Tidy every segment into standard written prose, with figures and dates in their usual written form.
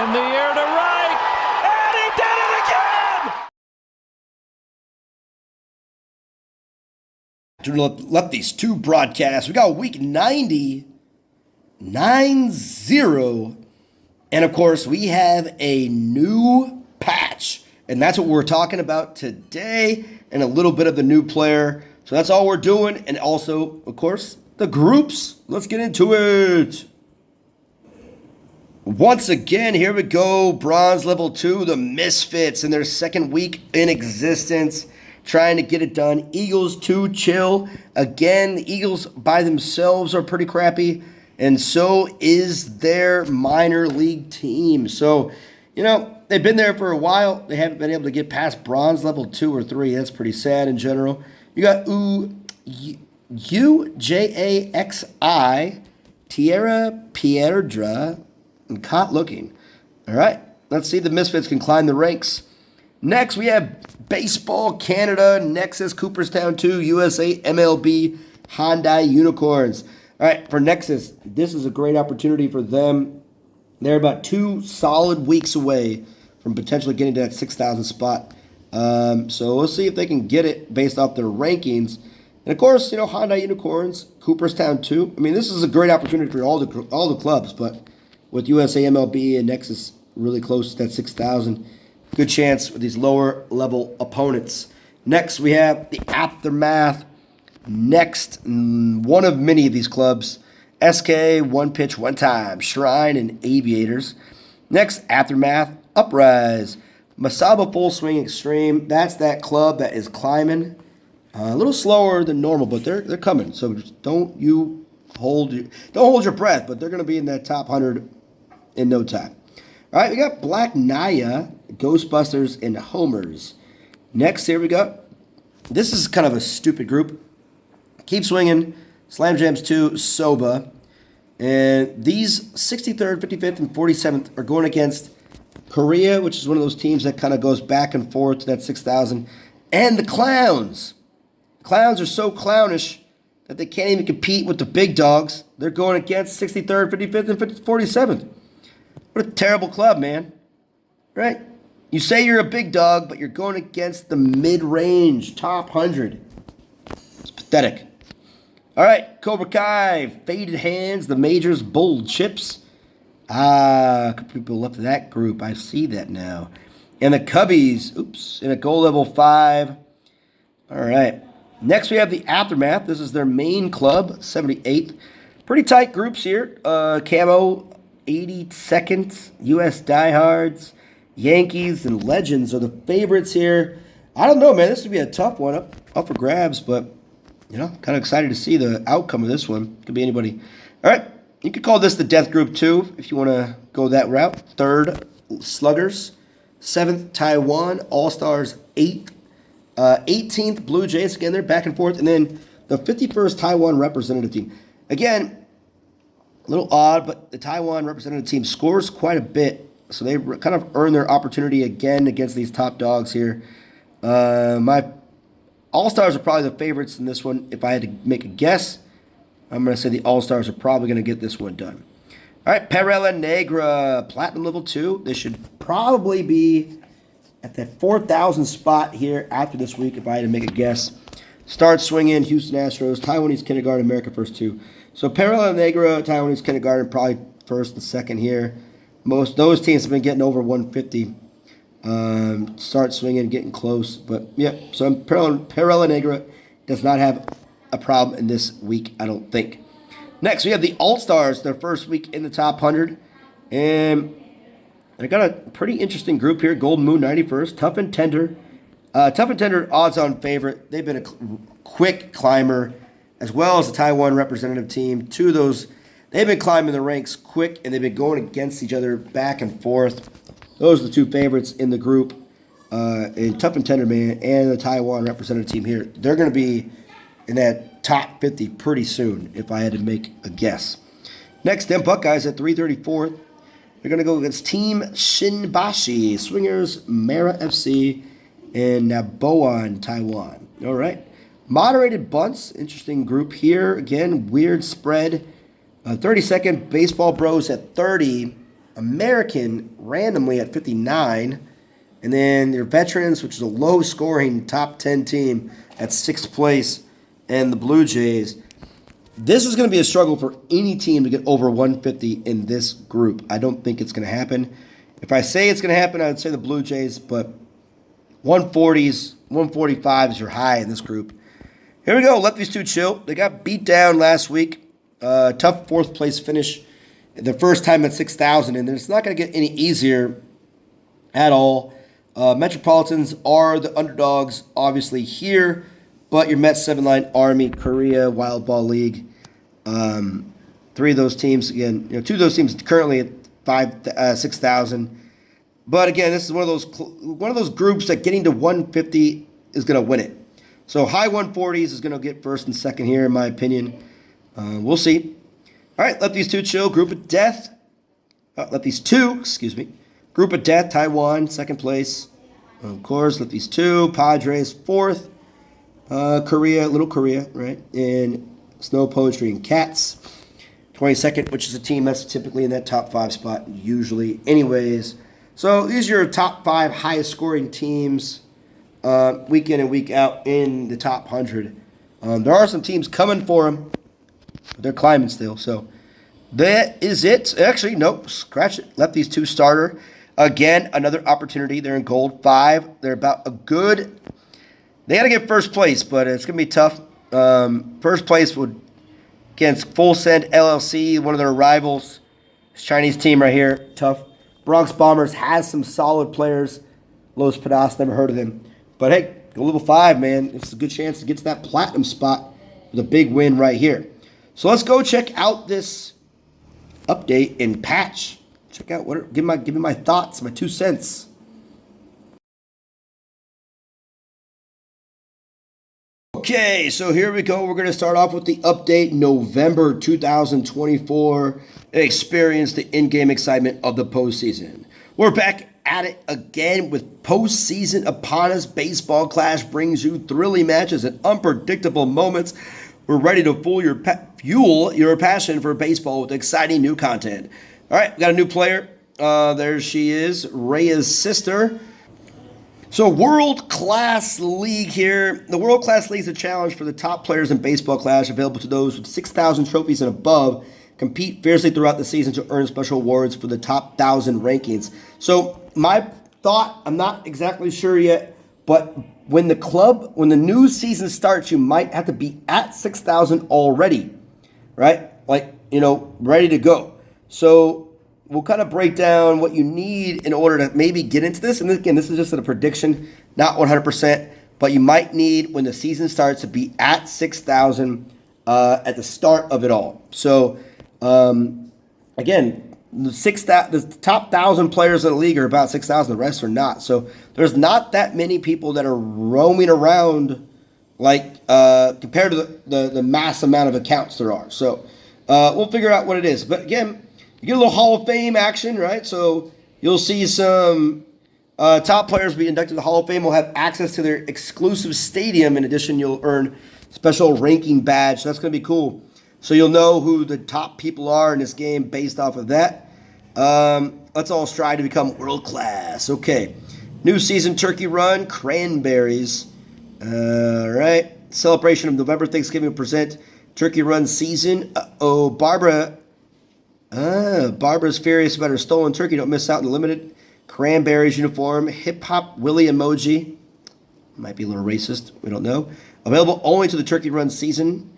In the air to right, and he did it again! To Lefty's 2 broadcasts. We got week 90, 9-0. And of course, we have a new patch. And that's what we're talking about today, and a little bit of the new player. So that's all we're doing. And also, of course, the groups. Let's get into it. Once again, here we go. Bronze level 2, the Misfits in their second week in existence. Trying to get it done. Eagles 2, chill. Again, the Eagles by themselves are pretty crappy. And so is their minor league team. So, they've been there for a while. They haven't been able to get past bronze level 2 or 3. That's pretty sad in general. You got UJAXI, Tierra Piedra, and Caught Looking. All right, let's see if the Misfits can climb the ranks. Next, we have Baseball Canada, Nexus, Cooperstown 2, USA, MLB, Hyundai Unicorns. All right, for Nexus, this is a great opportunity for them. They're about 2 solid weeks away from potentially getting to that 6,000 spot. So we'll see if they can get it based off their rankings. And of course, Hyundai Unicorns, Cooperstown 2. I mean, this is a great opportunity for all the clubs, but with USA, MLB, and Nexus really close to that 6,000, good chance with these lower level opponents. Next, we have the Aftermath. Next, one of many of these clubs, SK, One Pitch, One Time, Shrine, and Aviators. Next, Aftermath, Uprise, Masaba Full Swing Extreme. That's that club that is climbing a little slower than normal, but they're coming. So just don't hold your breath, but they're going to be in that top 100 in no time. All right, we got Black Naya, Ghostbusters, and Homers. Next, here we go. This is kind of a stupid group. Keep Swinging, Slam Jams 2, Soba. And these 63rd, 55th, and 47th are going against Korea, which is one of those teams that kind of goes back and forth to that 6,000. And the Clowns. Clowns are so clownish that they can't even compete with the big dogs. They're going against 63rd, 55th, and 47th. What a terrible club, man. Right? You say you're a big dog, but you're going against the mid-range, top 100. It's pathetic. All right, Cobra Kai, Faded Hands, the Majors, Bold Chips. A couple people left that group. I see that now. And the Cubbies, in a goal level 5. All right. Next, we have the Aftermath. This is their main club, 78th. Pretty tight groups here. Camo, 82nd, US Diehards, Yankees, and Legends are the favorites here. I don't know, man. This would be a tough one up for grabs, but, kind of excited to see the outcome of this one. Could be anybody. All right. You could call this the Death Group 2 if you want to go that route. 3rd, Sluggers. 7th, Taiwan. All-Stars, 8th. 18th, Blue Jays. Again, they're back and forth. And then the 51st Taiwan representative team. Again, a little odd, but the Taiwan representative team scores quite a bit. So they kind of earn their opportunity again against these top dogs here. My All-Stars are probably the favorites in this one. If I had to make a guess, I'm going to say the All-Stars are probably going to get this one done. All right, Perella Negra, Platinum Level 2. They should probably be at that 4,000 spot here after this week, if I had to make a guess. Start Swinging, Houston Astros, Taiwanese Kindergarten, America First 2. So Perella Negra, Taiwanese Kindergarten, probably first and second here. Most those teams have been getting over 150. Start Swinging, getting close. But, yeah, so Perella Negra does not have a problem in this week, I don't think. Next, we have the All-Stars, their first week in the top 100. And I got a pretty interesting group here. Golden Moon, 91st. Tough and Tender. Tough and Tender, odds-on favorite. They've been a quick climber, as well as the Taiwan representative team. Two of those, they've been climbing the ranks quick, and they've been going against each other back and forth. Those are the two favorites in the group. And Tough and Tender, man, and the Taiwan representative team here. They're going to be in that top 50 pretty soon, if I had to make a guess. Next, them Buckeyes at 334th. They're going to go against Team Shinbashi, Swingers, Mara FC, and Naboan, Taiwan. All right. Moderated bunts, interesting group here. Again, weird spread. 32nd, Baseball Bros at 30. American randomly at 59. And then your Veterans, which is a low-scoring top 10 team at 6th place, and the Blue Jays. This is going to be a struggle for any team to get over 150 in this group. I don't think it's going to happen. If I say it's going to happen, I would say the Blue Jays, but 140s, 145 is your high in this group. Here we go. Let these two chill. They got beat down last week. Tough 4th place finish. The first time at 6,000, and it's not going to get any easier at all. Metropolitans are the underdogs, obviously, here. But your Mets, 7-line, Army, Korea, Wild Ball League, 3 of those teams, again, 2 of those teams currently at 6,000. But again, this is one of those groups that getting to 150 is going to win it. So high 140s is going to get first and second here, in my opinion. We'll see. All right, let these two chill. Group of death. Group of death, Taiwan, 2nd place. Of course, let these two. Padres, 4th. Korea, Little Korea, right? And Snow Poetry and Cats, 22nd, which is a team that's typically in that top 5 spot, usually anyways. So these are your top 5 highest scoring teams week in and week out in the top 100. There are some teams coming for them, but they're climbing still. So that is it. Actually, nope, scratch it. Left these two starter. Again, another opportunity. They're in gold 5. They're about a good... They got to get first place, but it's going to be tough. First place would against Full Send LLC, one of their rivals. This Chinese team right here, tough. Bronx Bombers has some solid players. Los Padas, never heard of them. But hey, go level 5, man. It's a good chance to get to that platinum spot with a big win right here. So let's go check out this update and patch. Check out give me my thoughts, my 2 cents. Okay, so here we go. We're going to start off with the update November 2024. Experience the in-game excitement of the postseason. We're back at it again with postseason upon us. Baseball Clash brings you thrilling matches and unpredictable moments. We're ready to fuel your passion for baseball with exciting new content. All right, we got a new player. There she is, Rhea's sister. So World Class League here. The World Class League is a challenge for the top players in Baseball Clash, available to those with 6,000 trophies and above. Compete fiercely throughout the season to earn special awards for the top 1,000 rankings. So my thought, I'm not exactly sure yet, but when the new season starts, you might have to be at 6,000 already, right? Ready to go. So we'll kind of break down what you need in order to maybe get into this. And again, this is just a prediction, not 100%, but you might need, when the season starts, to be at 6,000 at the start of it all. So, again, the top 1,000 players in the league are about 6,000. The rest are not. So there's not that many people that are roaming around compared to the mass amount of accounts there are. So we'll figure out what it is. But again, you get a little Hall of Fame action, right? So you'll see some top players be inducted to the Hall of Fame will have access to their exclusive stadium. In addition, you'll earn special ranking badge. So that's going to be cool. So you'll know who the top people are in this game based off of that. Let's all strive to become world class. Okay. New season turkey run, cranberries. All right. Celebration of November Thanksgiving will present turkey run season. Barbara's furious about her stolen turkey. Don't miss out on the limited cranberries uniform. Hip Hop Willie emoji. Might be a little racist. We don't know. Available only to the turkey run season.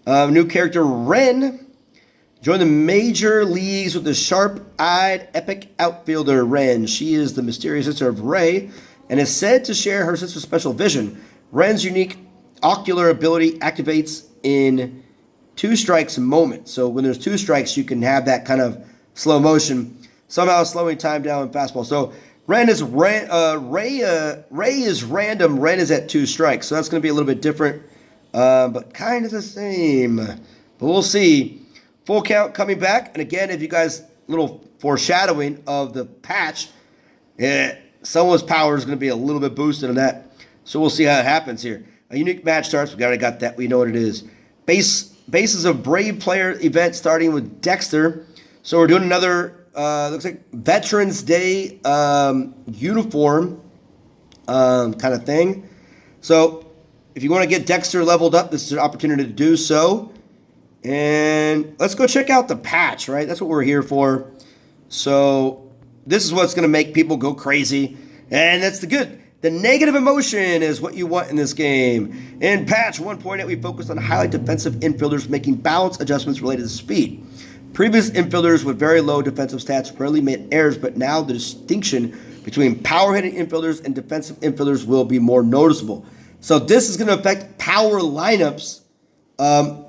New character Ren. Join the major leagues with the sharp-eyed epic outfielder Ren. She is the mysterious sister of Ray and is said to share her sister's special vision. Ren's unique ocular ability activates in 2 strikes moment. So when there's 2 strikes, you can have that kind of slow motion, somehow slowing time down in fastball. So Ray is random. Ren is at 2 strikes. So that's going to be a little bit different, but kind of the same. But we'll see. Full count coming back. And again, if you guys, little foreshadowing of the patch, someone's power is going to be a little bit boosted on that. So we'll see how it happens here. A unique match starts. We already got that. We know what it is. Bases of Brave player event starting with Dexter. So we're doing another looks like Veterans Day uniform kind of thing. So if you want to get Dexter leveled up, this is an opportunity to do so. And let's go check out the patch, right? That's what we're here for. So this is what's going to make people go crazy. And that's the good. The negative emotion is what you want in this game. In patch 1.8, we focused on highly defensive infielders making balance adjustments related to speed. Previous infielders with very low defensive stats rarely made errors, but now the distinction between power-hitting infielders and defensive infielders will be more noticeable. So this is going to affect power lineups,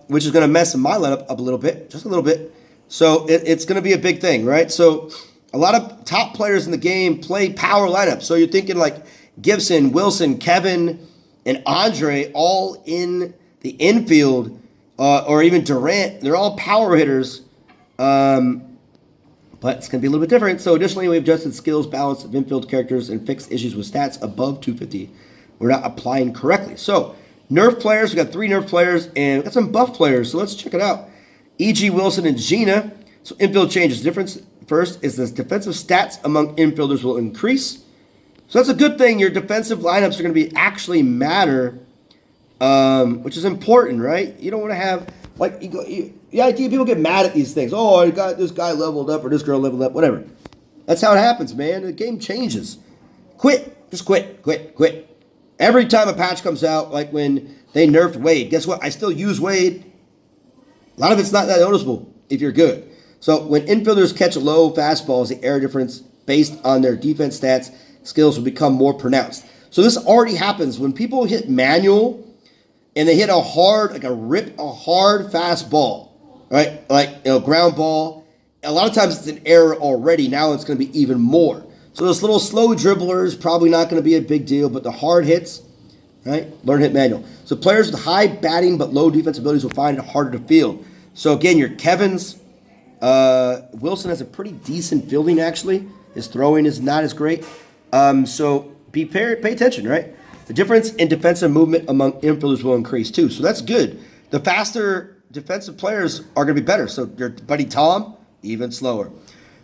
which is going to mess my lineup up a little bit, just a little bit. So it's going to be a big thing, right? So a lot of top players in the game play power lineups. So you're thinking like Gibson, Wilson, Kevin, and Andre all in the infield, or even Durant. They're all power hitters. But it's going to be a little bit different. So additionally, we've adjusted skills, balance of infield characters, and fixed issues with stats above 250. We're not applying correctly. So nerf players, we got 3 nerf players, and we got some buff players. So let's check it out. E.G. Wilson and Gina. So infield changes. Difference first is the defensive stats among infielders will increase. So that's a good thing. Your defensive lineups are going to be actually matter, which is important, right? You don't want to have like the idea people get mad at these things. Oh, I got this guy leveled up or this girl leveled up, whatever. That's how it happens, man. The game changes. Quit. Just quit. Every time a patch comes out, like when they nerfed Wade, guess what? I still use Wade. A lot of it's not that noticeable if you're good. So when infielders catch low fastballs, the error difference based on their defense stats skills will become more pronounced. So this already happens when people hit manual and they hit a hard fastball, right? Like, ground ball. A lot of times it's an error already. Now it's going to be even more. So this little slow dribbler is probably not going to be a big deal, but the hard hits, right? Learn to hit manual. So players with high batting but low defense abilities will find it harder to field. So again, your Kevin's, Wilson has a pretty decent fielding actually. His throwing is not as great. So pay attention, right? The difference in defensive movement among infielders will increase too. So that's good. The faster defensive players are going to be better. So your buddy Tom, even slower.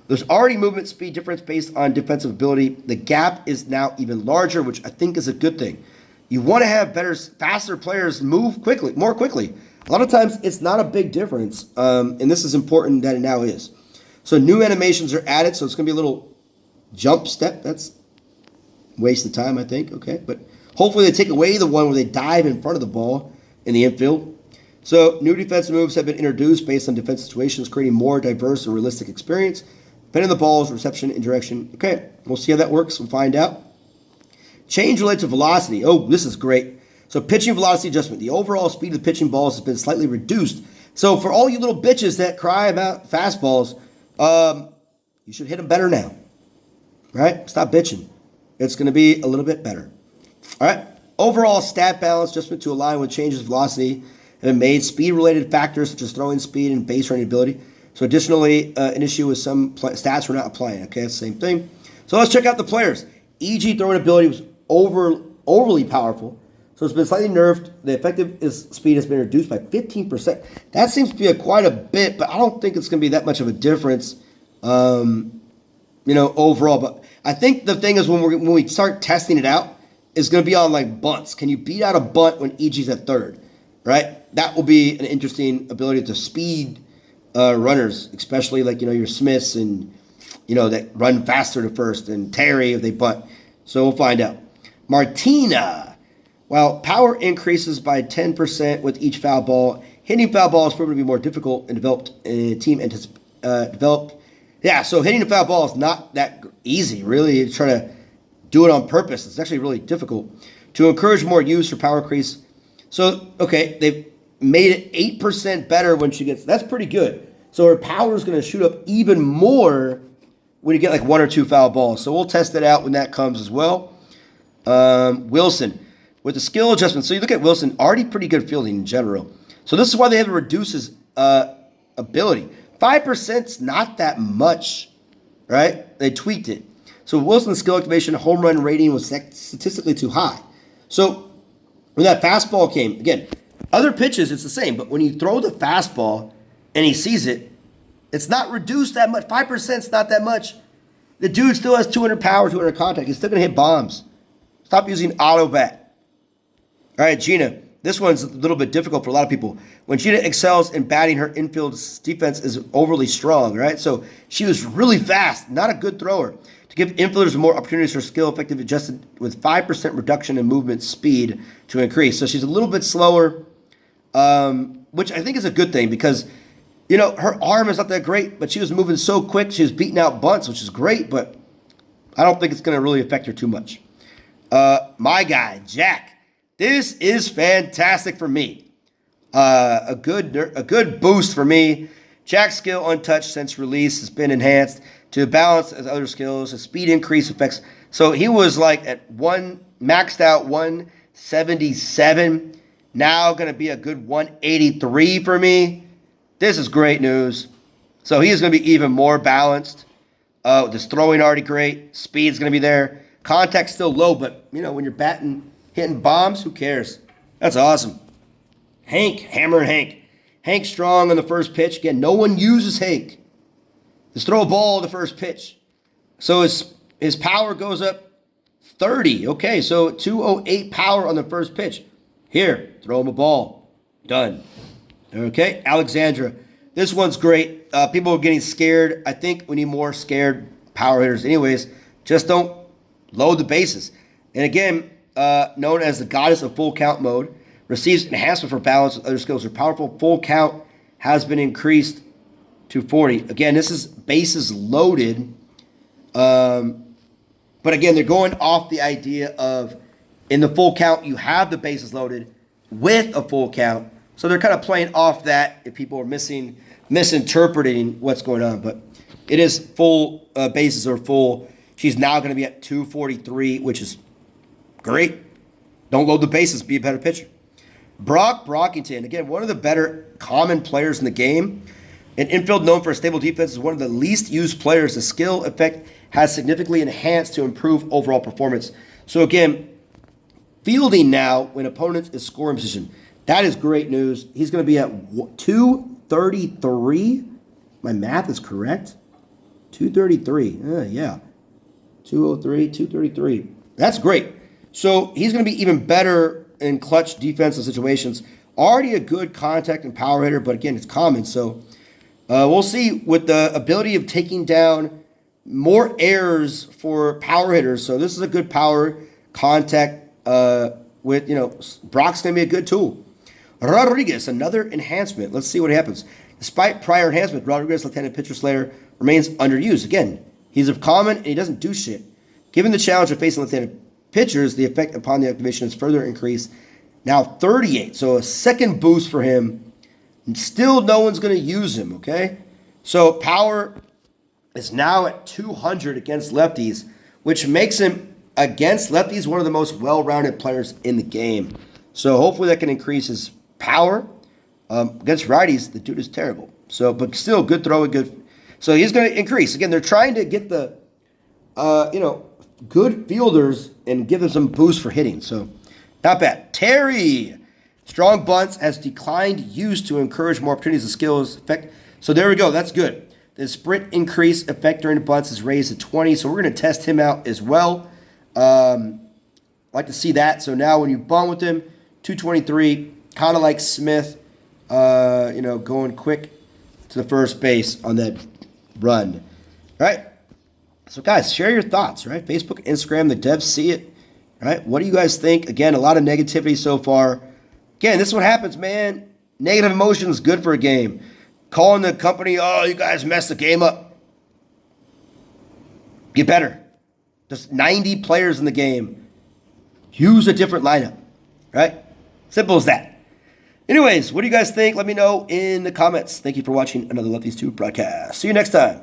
There's already movement speed difference based on defensive ability. The gap is now even larger, which I think is a good thing. You want to have faster players move more quickly. A lot of times it's not a big difference, and this is important that it now is. So new animations are added, so it's going to be a little jump step. That's waste of time, I think. Okay, but hopefully they take away the one where they dive in front of the ball in the infield. So new defensive moves have been introduced based on defense situations, creating more diverse and realistic experience. Bending the balls, reception, and direction. Okay, we'll see how that works. We'll find out. Change related to velocity. Oh, this is great. So pitching velocity adjustment. The overall speed of the pitching balls has been slightly reduced. So for all you little bitches that cry about fastballs, you should hit them better now. Right? Stop bitching. It's going to be a little bit better. All right. Overall stat balance adjustment to align with changes in velocity have been made. Speed-related factors such as throwing speed and base running ability. So additionally, an issue with some stats we're not applying. Okay, same thing. So let's check out the players. E.G. throwing ability was overly powerful. So it's been slightly nerfed. The effective speed has been reduced by 15%. That seems to be quite a bit, but I don't think it's going to be that much of a difference, overall. But I think the thing is when we start testing it out, it's going to be on like bunts. Can you beat out a bunt when E.G.'s at third, right? That will be an interesting ability to speed runners, especially like, your Smiths and, that run faster to first, and Terry if they bunt. So we'll find out. Martina. While power increases by 10% with each foul ball, hitting foul ball is proven to be more difficult and developed developed. Yeah, so hitting a foul ball is not that easy, really. You're trying to do it on purpose. It's actually really difficult. To encourage more use for power increase. So, okay, they've made it 8% better when she gets, that's pretty good. So her power is going to shoot up even more when you get like 1 or 2 foul balls. So we'll test it out when that comes as well. Wilson, with the skill adjustment. So you look at Wilson, already pretty good fielding in general. So this is why they had to reduce his ability. 5% is not that much, right? They tweaked it. So Wilson's skill activation home run rating was statistically too high. So when that fastball came, again, other pitches, it's the same. But when you throw the fastball and he sees it, It's not reduced that much. 5% is not that much. The dude still has 200 power, 200 contact. He's still going to hit bombs. Stop using auto bat. All right, Gina. This one's a little bit difficult for a lot of people. When Gina excels in batting, her infield defense is overly strong, right? So she was really fast, not a good thrower. To give infielders more opportunities, her skill effective adjusted with 5% reduction in movement speed to increase. So she's a little bit slower, which I think is a good thing because, you know, her arm is not that great, but she was moving so quick. She was beating out bunts, which is great, but I don't think it's going to really affect her too much. My guy, Jack. This is fantastic for me. A good boost for me. Jack's skill untouched since release has been enhanced to balance as other skills. His speed increase affects. So he was like at maxed out 177. Now going to be a good 183 for me. This is great news. So he is going to be even more balanced. This throwing already great. Speed's going to be there. Contact's still low, but you know when you're hitting bombs, who cares? That's awesome. Hank, Hammer Hank. Hank strong on the first pitch. Again, no one uses Hank. Just throw a ball on the first pitch. So his power goes up 30. Okay, so 208 power on the first pitch. Here, throw him a ball. Done. Okay, Alexandra. This one's great. People are getting scared. I think we need more scared power hitters. Anyways, just don't load the bases. And again, known as the goddess of full count mode, receives enhancement for balance with other skills. Her powerful full count has been increased to 40. Again, this is bases loaded. But again, they're going off the idea of in the full count, you have the bases loaded with a full count. So they're kind of playing off that if people are misinterpreting what's going on. But it is full, bases are full. She's now going to be at 243, which is great. Don't load the bases. Be a better pitcher. Brock Brockington, again, one of the better common players in the game. An infield known for a stable defense is one of the least used players. The skill effect has significantly enhanced to improve overall performance. So again, fielding now when opponents is scoring position. That is great news. He's going to be at 233. My math is correct. 233. Yeah. 203, 233. That's great. So he's going to be even better in clutch defensive situations. Already a good contact and power hitter, but again, it's common. So we'll see with the ability of taking down more errors for power hitters. So this is a good power contact with, Brock's going to be a good tool. Rodriguez, another enhancement. Let's see what happens. Despite prior enhancement, Rodriguez, left-handed pitcher slayer, remains underused. Again, he's of common and he doesn't do shit. Given the challenge of facing left-handed pitchers, the effect upon the activation is further increased. Now 38, so a second boost for him. And still no one's going to use him, okay? So power is now at 200 against lefties, which makes him, against lefties, one of the most well-rounded players in the game. So hopefully that can increase his power. Against righties, the dude is terrible. So, but still, good throw, good. So he's going to increase. Again, they're trying to get the, good fielders and give them some boost for hitting. So, not bad. Terry, strong bunts has declined use to encourage more opportunities and skills effect. So there we go. That's good. The sprint increase effect during the bunts is raised to 20. So we're going to test him out as well. Like to see that. So now when you bunt with him, 223, kind of like Smith, going quick to the first base on that run. All right. So guys, share your thoughts, right? Facebook, Instagram, the devs see it. All right. What do you guys think? Again, a lot of negativity so far. Again, this is what happens, man. Negative emotions good for a game. Calling the company, oh, you guys messed the game up. Get better. There's 90 players in the game. Use a different lineup, right? Simple as that. Anyways, what do you guys think? Let me know in the comments. Thank you for watching another Lefties 2 broadcast. See you next time.